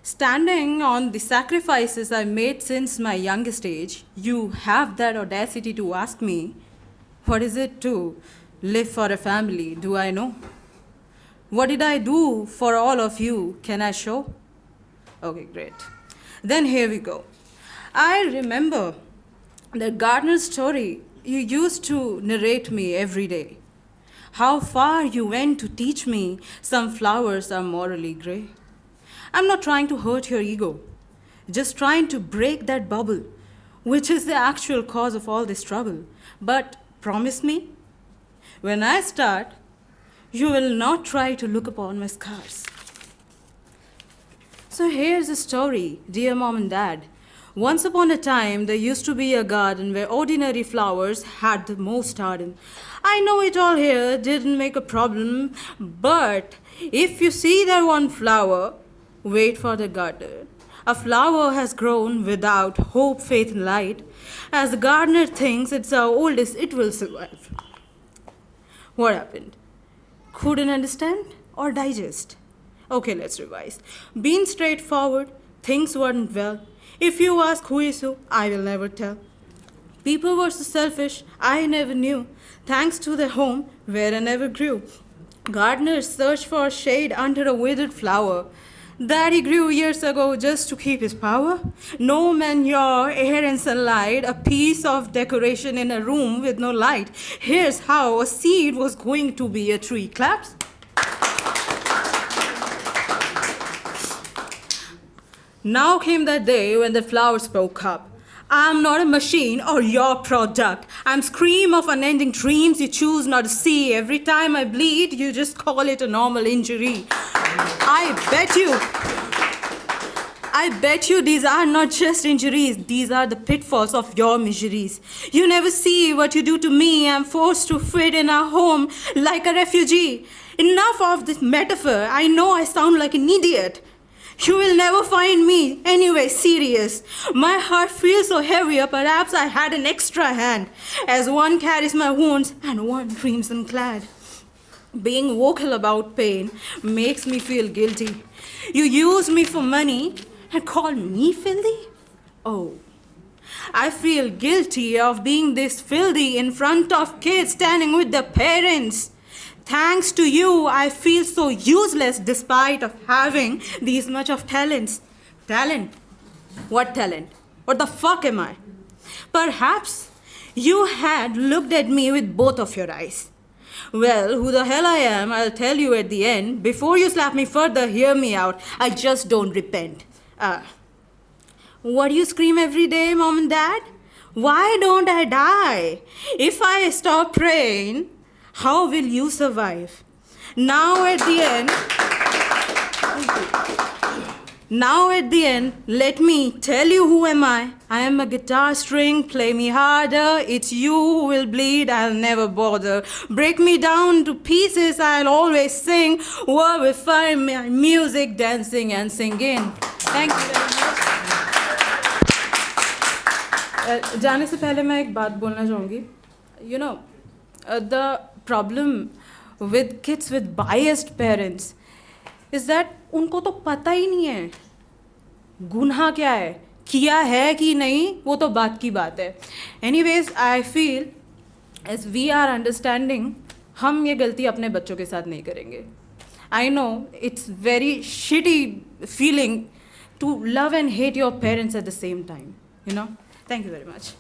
Standing on the sacrifices I made since my youngest age, you have that audacity to ask me, what is it to live for a family? Do I know? What did I do for all of you? Can I show? Okay, great. Then here we go. I remember the gardener's story you used to narrate me every day. How far you went to teach me some flowers are morally grey. I'm not trying to hurt your ego, just trying to break that bubble, which is the actual cause of all this trouble. But promise me, when I start, you will not try to look upon my scars. So here's a story, dear mom and dad. Once upon a time, there used to be a garden where ordinary flowers had the most ardent. I know it all here didn't make a problem, but if you see that one flower, wait for the gardener. A flower has grown without hope, faith, and light. As the gardener thinks it's the oldest, it will survive. What happened? Couldn't understand or digest? Okay, let's revise. Being straightforward, things weren't well. If you ask who is who, I will never tell. People were so selfish, I never knew. Thanks to the home where I never grew. Gardeners searched for shade under a withered flower that he grew years ago just to keep his power. No manure, air and sunlight, a piece of decoration in a room with no light. Here's how a seed was going to be a tree. Claps. Now came that day when the flower spoke up. I'm not a machine or your product. I'm scream of unending dreams you choose not to see. Every time I bleed, you just call it a normal injury. I bet you these are not just injuries. These are the pitfalls of your miseries. You never see what you do to me. I'm forced to fit in a home like a refugee. Enough of this metaphor. I know I sound like an idiot. You will never find me anyway serious. My heart feels so heavier, perhaps I had an extra hand, as one carries my wounds and one dreams them clad. Being vocal about pain makes me feel guilty. You use me for money and call me filthy? Oh, I feel guilty of being this filthy in front of kids standing with their parents. Thanks to you, I feel so useless despite of having these much of talents. Talent? What talent? What the fuck am I? Perhaps you had looked at me with both of your eyes. Well, who the hell I am, I'll tell you at the end. Before you slap me further, hear me out. I just don't repent. What do you scream every day, mom and dad? Why don't I die? If I stop praying, how will you survive? Now at the end, let me tell you who am I. I am a guitar string, play me harder. It's you who will bleed, I'll never bother. Break me down to pieces, I'll always sing. Glorify my music, dancing and singing. Thank you very much. जाने से पहले मैं एक बात बोलना चाहूँगी. You know, the problem with kids with biased parents is that उनको तो पता ही नहीं है गुनाह क्या है, किया है कि नहीं, वो तो बात की बात है. Anyways, I feel as we are understanding, हम ये गलती अपने बच्चों के साथ नहीं करेंगे. I know it's very shitty feeling to love and hate your parents at the same time. You know. Thank you very much.